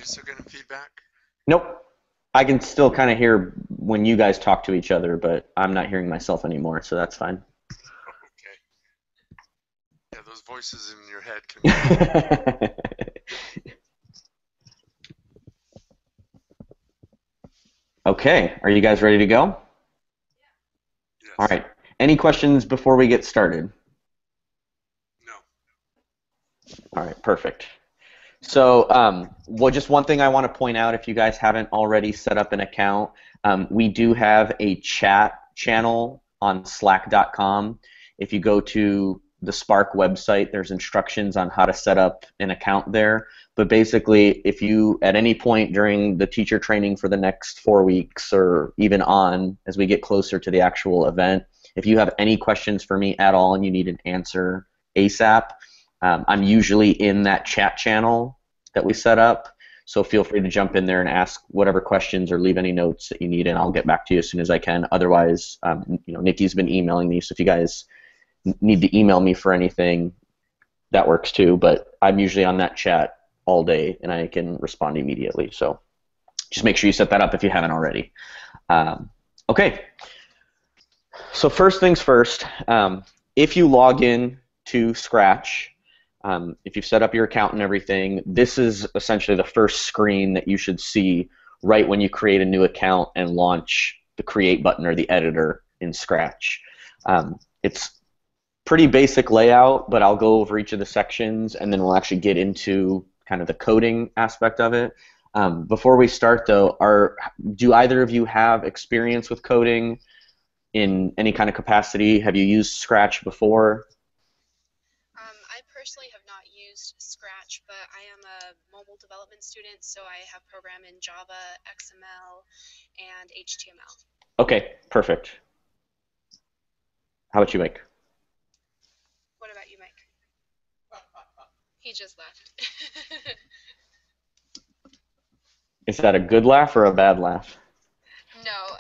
you still getting feedback? Nope. I can still kind of hear when you guys talk to each other, but I'm not hearing myself anymore, so that's fine. Okay. Yeah, those voices in your head can be annoying. Okay, are you guys ready to go? All Yes. right. Any questions before we get started? No. All right, perfect. So, well, just one thing I want to point out, if you guys haven't already set up an account, we do have a chat channel on Slack.com. If you go to the Spark website, there's instructions on how to set up an account there. But basically, if you, at any point during the teacher training for the next 4 weeks, or even on, as we get closer to the actual event, if you have any questions for me at all and you need an answer ASAP, I'm usually in that chat channel that we set up, so feel free to jump in there and ask whatever questions or leave any notes that you need, and I'll get back to you as soon as I can. Otherwise, Nikki's been emailing me, so if you guys need to email me for anything, that works too, but I'm usually on that chat all day, and I can respond immediately, so just make sure you set that up if you haven't already. Okay, so first things first, if you log in to Scratch, if you've set up your account and everything, this is essentially the first screen that you should see right when you create a new account and launch the Create button or the editor in Scratch. It's pretty basic layout, but I'll go over each of the sections and then we'll actually get into kind of the coding aspect of it. Before we start though, do either of you have experience with coding in any kind of capacity? Have you used Scratch before? I personally have not used Scratch, but I am a mobile development student, so I have programmed in Java, XML, and HTML. Okay, perfect. How about you, Mike? What about you, Mike? He just left. Is that a good laugh or a bad laugh? No,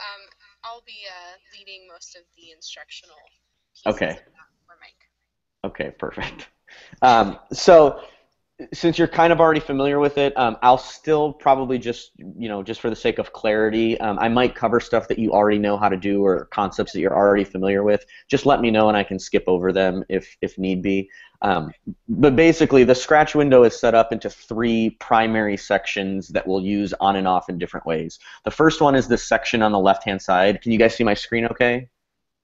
I'll be leading most of the instructional pieces Okay. of that for Mike. Okay, perfect. So since you're kind of already familiar with it, I'll still probably just, just for the sake of clarity, I might cover stuff that you already know how to do or concepts that you're already familiar with. Just let me know and I can skip over them if need be. But basically, the Scratch window is set up into three primary sections that we'll use on and off in different ways. The first one is this section on the left-hand side. Can you guys see my screen okay?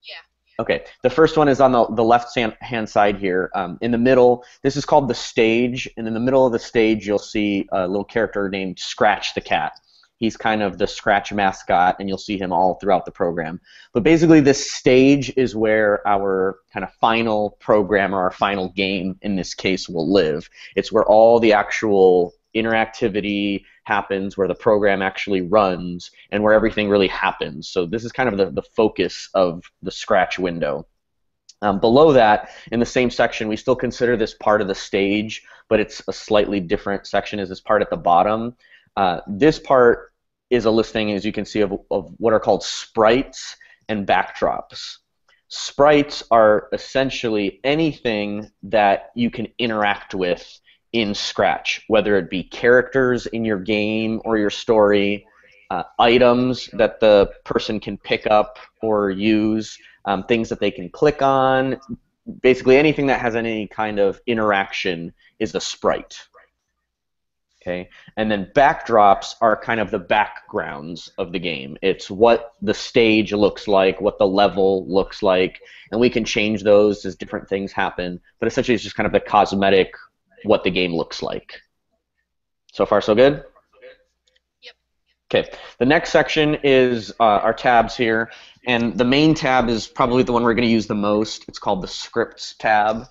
Yeah. Okay, the first one is on the left-hand side here. In the middle, this is called the stage, and in the middle of the stage you'll see a little character named Scratch the Cat. He's kind of the Scratch mascot, and you'll see him all throughout the program. But basically this stage is where our kind of final program, or our final game in this case, will live. It's where all the actual interactivity happens, where the program actually runs, and where everything really happens. So this is kind of the focus of the Scratch window. Below that, in the same section, we still consider this part of the stage, but it's a slightly different section, is this part at the bottom. This part is a listing, as you can see, of what are called sprites and backdrops. Sprites are essentially anything that you can interact with in Scratch, whether it be characters in your game or your story, items that the person can pick up or use, things that they can click on. Basically anything that has any kind of interaction is a sprite. Okay, and then backdrops are kind of the backgrounds of the game. It's what the stage looks like, what the level looks like, and we can change those as different things happen, but essentially it's just kind of the cosmetic, what the game looks like. So far, so good? Yep. Okay, the next section is our tabs here, and the main tab is probably the one we're going to use the most. It's called the Scripts tab.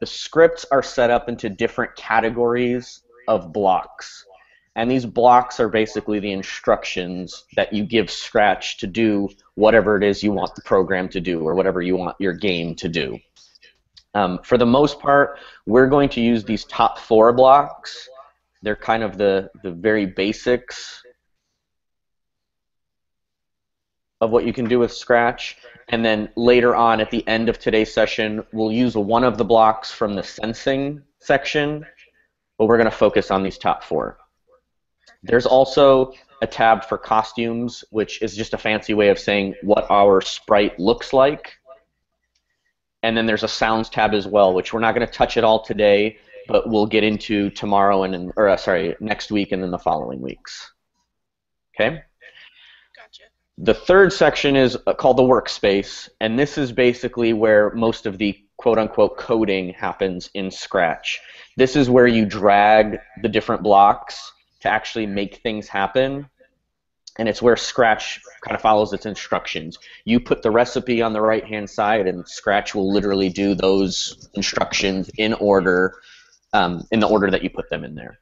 The scripts are set up into different categories of blocks, and these blocks are basically the instructions that you give Scratch to do whatever it is you want the program to do, or whatever you want your game to do. For the most part, we're going to use these top four blocks. They're kind of the very basics of what you can do with Scratch. And then later on, at the end of today's session, we'll use one of the blocks from the sensing section, but we're going to focus on these top four. There's also a tab for costumes, which is just a fancy way of saying what our sprite looks like. And then there's a sounds tab as well, which we're not going to touch it all today, but we'll get into tomorrow next week and then the following weeks. Okay? Gotcha. The third section is called the workspace, and this is basically where most of the quote-unquote coding happens in Scratch. This is where you drag the different blocks to actually make things happen, and it's where Scratch kind of follows its instructions. You put the recipe on the right-hand side, and Scratch will literally do those instructions in order, in the order that you put them in there.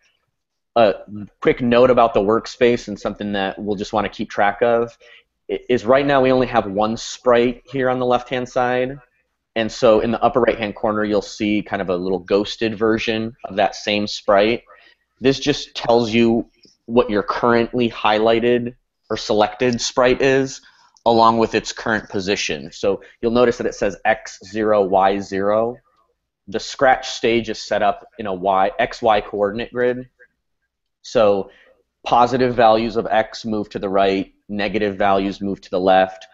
A quick note about the workspace and something that we'll just want to keep track of is right now we only have one sprite here on the left-hand side, and so in the upper right-hand corner you'll see kind of a little ghosted version of that same sprite. This just tells you what your currently highlighted or selected sprite is, along with its current position. So you'll notice that it says X0, Y0. The Scratch stage is set up in a XY coordinate grid. So positive values of X move to the right, negative values move to the left.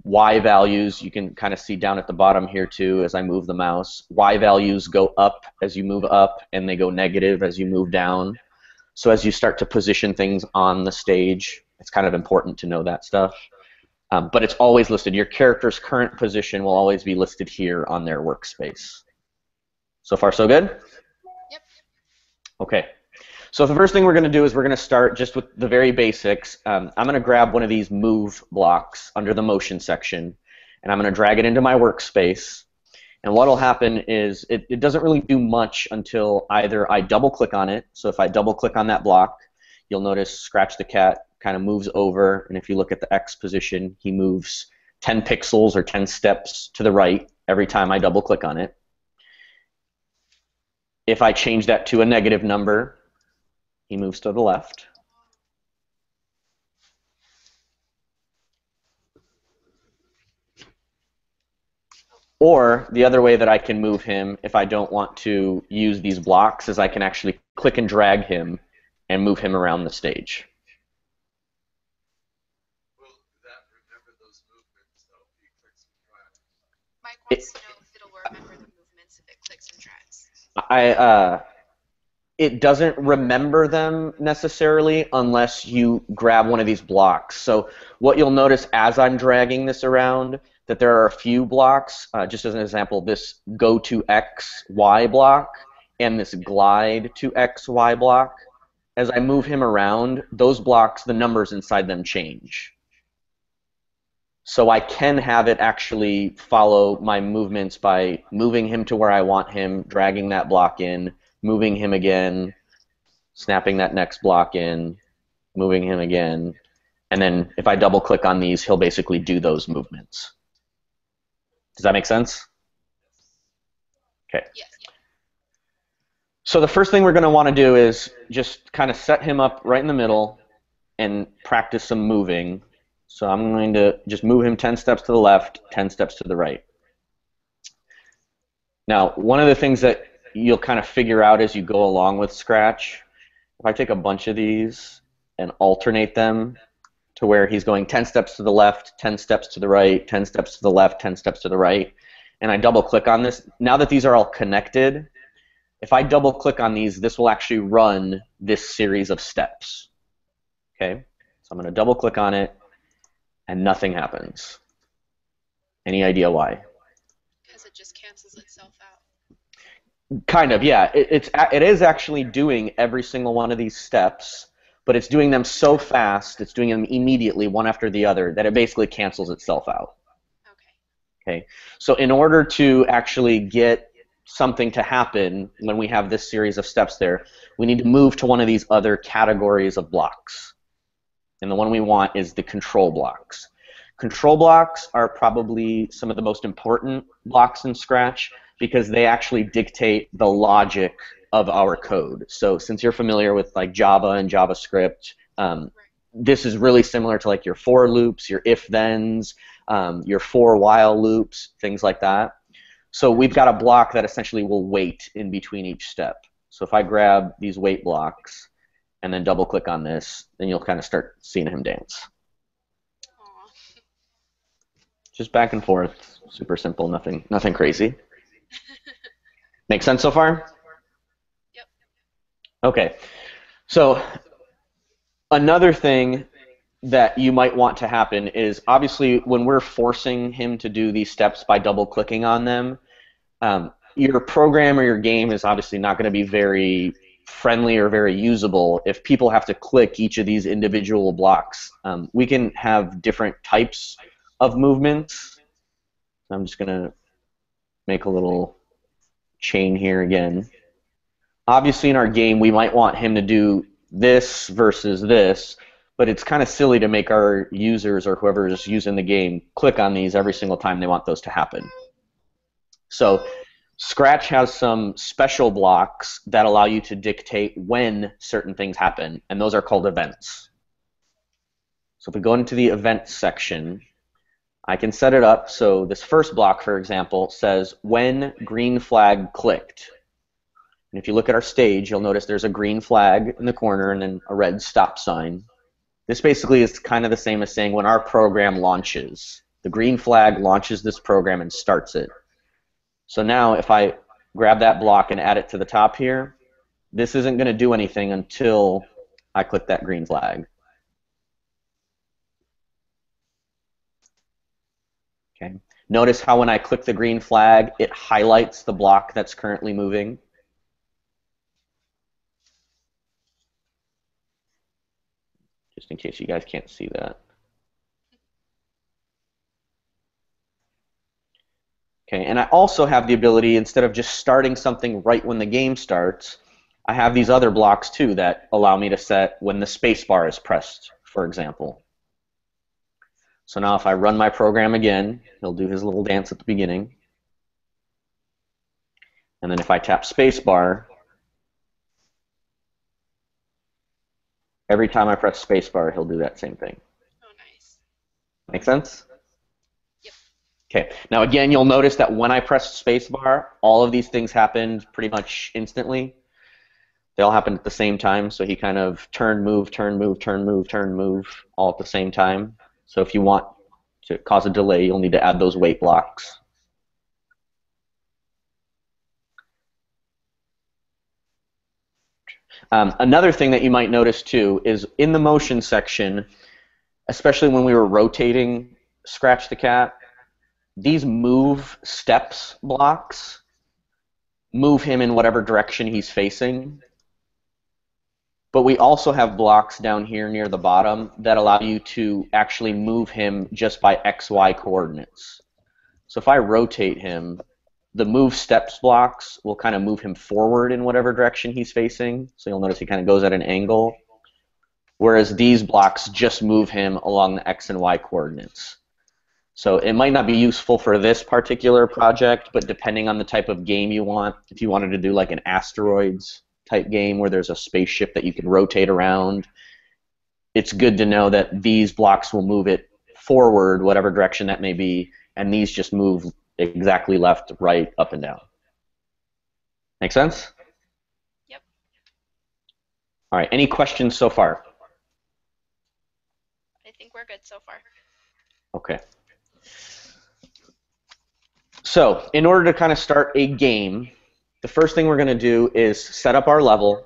Y values, you can kind of see down at the bottom here too as I move the mouse. Y values go up as you move up, and they go negative as you move down. So as you start to position things on the stage, it's kind of important to know that stuff. But it's always listed. Your character's current position will always be listed here on their workspace. So far, so good? Yep. Okay. So the first thing we're going to do is we're going to start just with the very basics. I'm going to grab one of these move blocks under the motion section, and I'm going to drag it into my workspace. And what will happen is it doesn't really do much until either I double-click on it. So if I double-click on that block, you'll notice Scratch the Cat kind of moves over, and if you look at the X position, he moves 10 pixels or 10 steps to the right every time I double-click on it. If I change that to a negative number, he moves to the left. Or the other way that I can move him if I don't want to use these blocks is I can actually click and drag him and move him around the stage. Will that remember those movements though if he clicks and drags? Mike wants to know if it'll remember the movements if it clicks and drags. It doesn't remember them necessarily unless you grab one of these blocks. So what you'll notice as I'm dragging this around, that there are a few blocks, just as an example, this go to X, Y block, and this glide to X, Y block. As I move him around, those blocks, the numbers inside them change. So I can have it actually follow my movements by moving him to where I want him, dragging that block in, moving him again, snapping that next block in, moving him again, and then if I double click on these, he'll basically do those movements. Does that make sense? Okay. Yes. So the first thing we're going to want to do is just kind of set him up right in the middle and practice some moving. So I'm going to just move him 10 steps to the left, 10 steps to the right. Now, one of the things that you'll kind of figure out as you go along with Scratch, if I take a bunch of these and alternate them to where he's going 10 steps to the left, 10 steps to the right, 10 steps to the left, 10 steps to the right, and I double click on this, now that these are all connected, if I double click on these, this will actually run this series of steps. Okay? So I'm going to double click on it, and nothing happens. Any idea why? Because it just cancels itself out. Kind of, yeah. It is actually doing every single one of these steps, but it's doing them so fast, it's doing them immediately, one after the other, that it basically cancels itself out. Okay. So in order to actually get something to happen when we have this series of steps there, we need to move to one of these other categories of blocks. And the one we want is the control blocks. Control blocks are probably some of the most important blocks in Scratch because they actually dictate the logic of our code. So since you're familiar with like Java and JavaScript, this is really similar to like your for loops, your if-thens, your for while loops, things like that. So we've got a block that essentially will wait in between each step. So if I grab these wait blocks and then double click on this, then you'll kind of start seeing him dance. Aw. Just back and forth, super simple, nothing crazy. Make sense so far? Yep. Okay, so another thing that you might want to happen is obviously when we're forcing him to do these steps by double clicking on them, your program or your game is obviously not going to be very friendly or very usable if people have to click each of these individual blocks. We can have different types of movements. I'm just going to make a little chain here again. Obviously in our game we might want him to do this versus this, but it's kind of silly to make our users or whoever is using the game click on these every single time they want those to happen. So Scratch has some special blocks that allow you to dictate when certain things happen, and those are called events. So if we go into the events section, I can set it up so this first block, for example, says when green flag clicked. And if you look at our stage, you'll notice there's a green flag in the corner and then a red stop sign. This basically is kind of the same as saying when our program launches. The green flag launches this program and starts it. So now if I grab that block and add it to the top here, this isn't going to do anything until I click that green flag. Okay. Notice how when I click the green flag, it highlights the block that's currently moving. Just in case you guys can't see that. Okay, and I also have the ability, instead of just starting something right when the game starts, I have these other blocks too that allow me to set when the space bar is pressed, for example. So now if I run my program again, he'll do his little dance at the beginning. And then if I tap spacebar, every time I press spacebar, he'll do that same thing. Oh, nice. Make sense? Yep. Okay. Now again, you'll notice that when I press spacebar, all of these things happened pretty much instantly. They all happened at the same time, so he kind of turn, move, turn, move, turn, move, turn, move, all at the same time. So if you want to cause a delay, you'll need to add those wait blocks. Another thing that you might notice too is in the motion section, especially when we were rotating Scratch the Cat, these move steps blocks move him in whatever direction he's facing. But we also have blocks down here near the bottom that allow you to actually move him just by XY coordinates. So if I rotate him, the move steps blocks will kind of move him forward in whatever direction he's facing. So you'll notice he kind of goes at an angle. Whereas these blocks just move him along the X and Y coordinates. So it might not be useful for this particular project, but depending on the type of game you want, if you wanted to do like an asteroids type game where there's a spaceship that you can rotate around, it's good to know that these blocks will move it forward, whatever direction that may be, and these just move exactly left, right, up, and down. Make sense? Yep. All right, any questions so far? I think we're good so far. Okay. So, in order to kind of start a game, the first thing we're going to do is set up our level,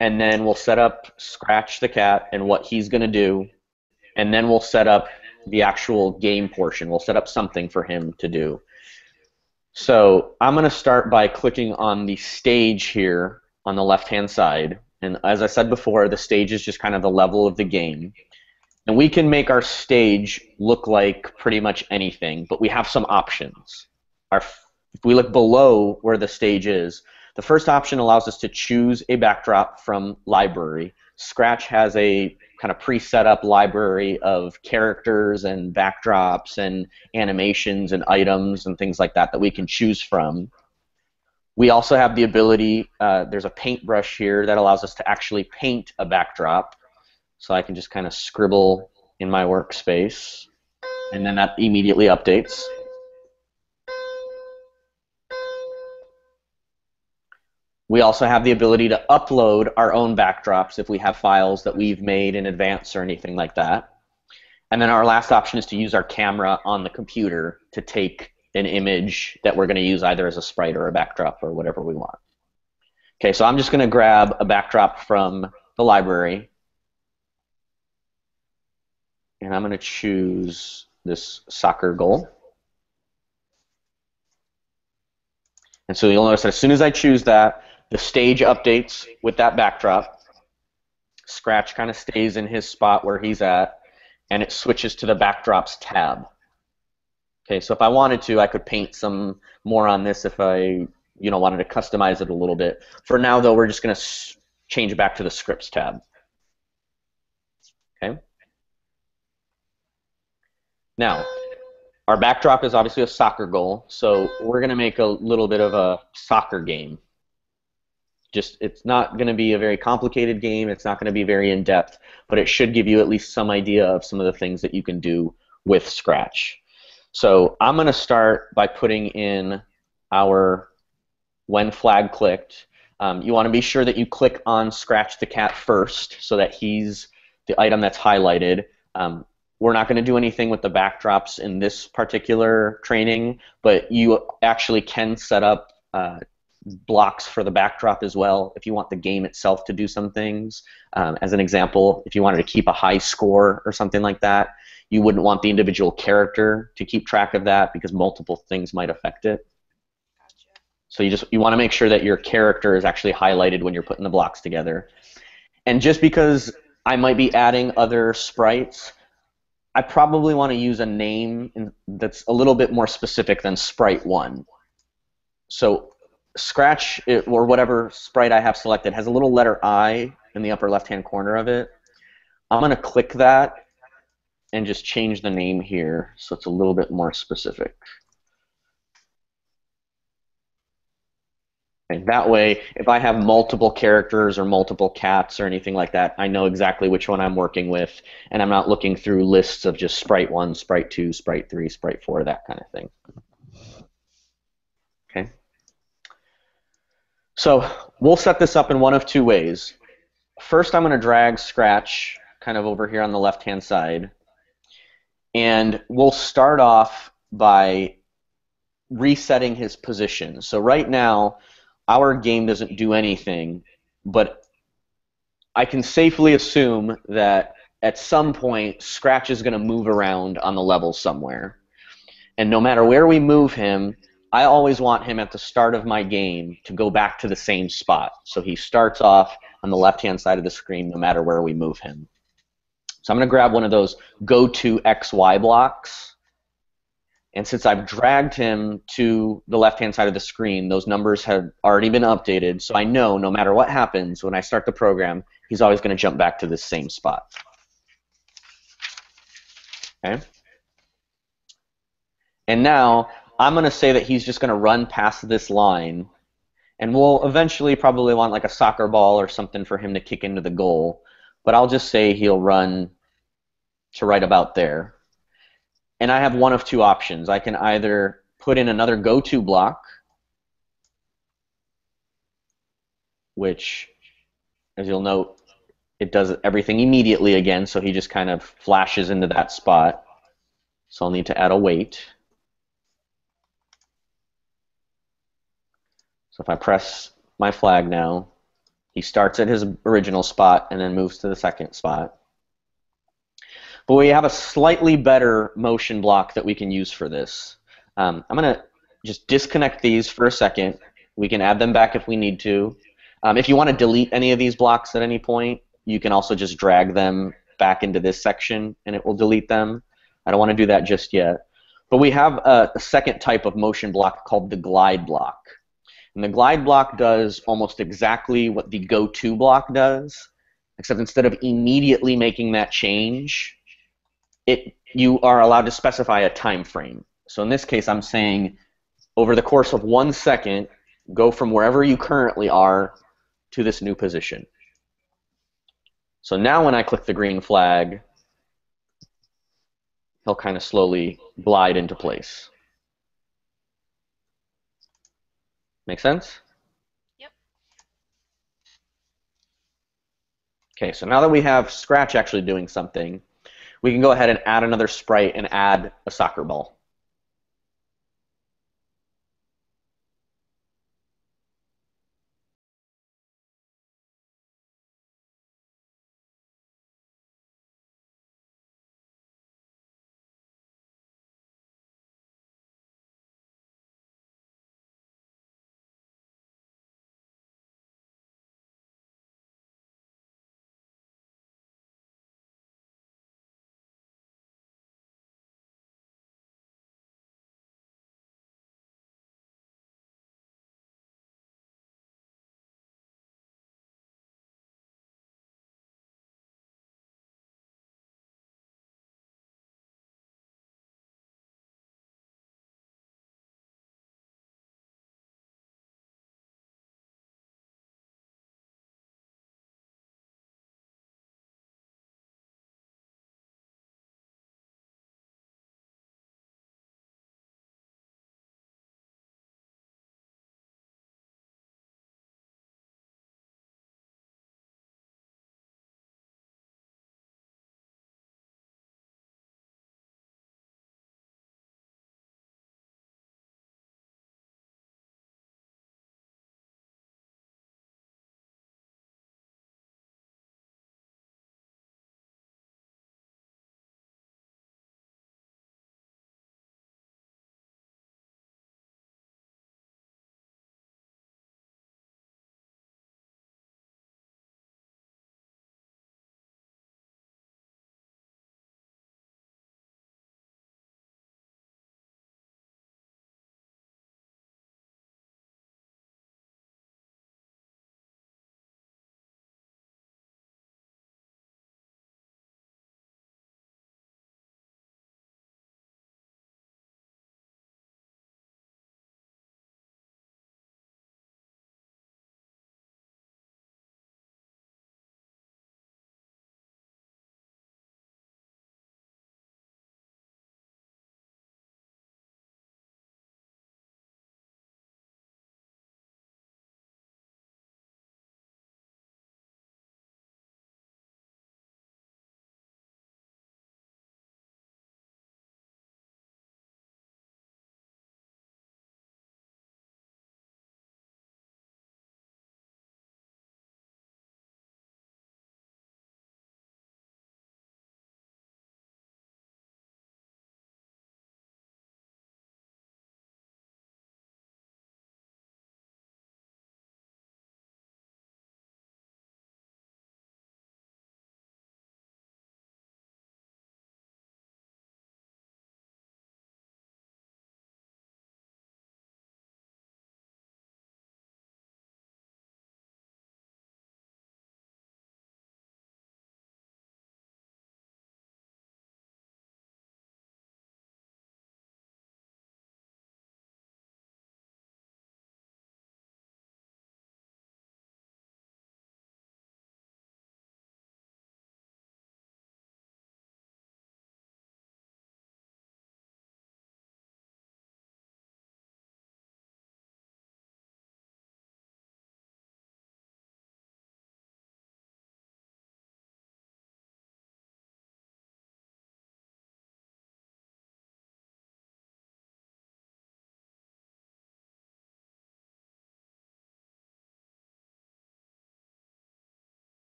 and then we'll set up Scratch the Cat and what he's going to do, and then we'll set up the actual game portion. We'll set up something for him to do. So I'm going to start by clicking on the stage here on the left-hand side, and as I said before, the stage is just kind of the level of the game. And we can make our stage look like pretty much anything, but we have some options. If we look below where the stage is, the first option allows us to choose a backdrop from library. Scratch has a kind of pre-set up library of characters and backdrops and animations and items and things like that that we can choose from. We also have the ability, there's a paintbrush here that allows us to actually paint a backdrop. So I can just kind of scribble in my workspace, and then that immediately updates. We also have the ability to upload our own backdrops if we have files that we've made in advance or anything like that. And then our last option is to use our camera on the computer to take an image that we're going to use either as a sprite or a backdrop or whatever we want. Okay, so I'm just going to grab a backdrop from the library, and I'm going to choose this soccer goal. And so you'll notice that as soon as I choose that, the stage updates with that backdrop. Scratch kind of stays in his spot where he's at, and it switches to the backdrops tab. Okay, so if I wanted to, I could paint some more on this if I wanted to customize it a little bit. For now, though, we're just going to change back to the scripts tab. Okay. Now, our backdrop is obviously a soccer goal, so we're going to make a little bit of a soccer game. It's not going to be a very complicated game. It's not going to be very in-depth, but it should give you at least some idea of some of the things that you can do with Scratch. So I'm going to start by putting in our when flag clicked. You want to be sure that you click on Scratch the Cat first so that he's the item that's highlighted. We're not going to do anything with the backdrops in this particular training, but you actually can set up blocks for the backdrop as well if you want the game itself to do some things. As an example, if you wanted to keep a high score or something like that, you wouldn't want the individual character to keep track of that because multiple things might affect it. Gotcha. So you want to make sure that your character is actually highlighted when you're putting the blocks together. And just because I might be adding other sprites, I probably want to use a name that's a little bit more specific than Sprite 1. So Scratch, or whatever sprite I have selected, has a little letter I in the upper left-hand corner of it. I'm going to click that and just change the name here so it's a little bit more specific. Okay, that way, if I have multiple characters or multiple cats or anything like that, I know exactly which one I'm working with, and I'm not looking through lists of just Sprite 1, Sprite 2, Sprite 3, Sprite 4, that kind of thing. Okay. So we'll set this up in one of two ways. First, I'm going to drag Scratch kind of over here on the left-hand side, and we'll start off by resetting his position. So right now, our game doesn't do anything, but I can safely assume that at some point, Scratch is going to move around on the level somewhere. And no matter where we move him, I always want him at the start of my game to go back to the same spot. So he starts off on the left-hand side of the screen no matter where we move him. So I'm going to grab one of those go to XY blocks. And since I've dragged him to the left-hand side of the screen, those numbers have already been updated, so I know no matter what happens when I start the program, he's always going to jump back to this same spot. Okay? And now I'm going to say that he's just going to run past this line, and we'll eventually probably want like a soccer ball or something for him to kick into the goal, but I'll just say he'll run to right about there. And I have one of two options. I can either put in another go-to block, which, as you'll note, it does everything immediately again, so he just kind of flashes into that spot. So I'll need to add a wait. So if I press my flag now, he starts at his original spot and then moves to the second spot. But we have a slightly better motion block that we can use for this. I'm going to just disconnect these for a second. We can add them back if we need to. If you want to delete any of these blocks at any point, you can also just drag them back into this section and it will delete them. I don't want to do that just yet. But we have a second type of motion block called the glide block. And the glide block does almost exactly what the go-to block does, except instead of immediately making that change, you are allowed to specify a time frame. So in this case, I'm saying over the course of 1 second, go from wherever you currently are to this new position. So now when I click the green flag, he'll kind of slowly glide into place. Make sense? Yep. Okay, so now that we have Scratch actually doing something, we can go ahead and add another sprite and add a soccer ball.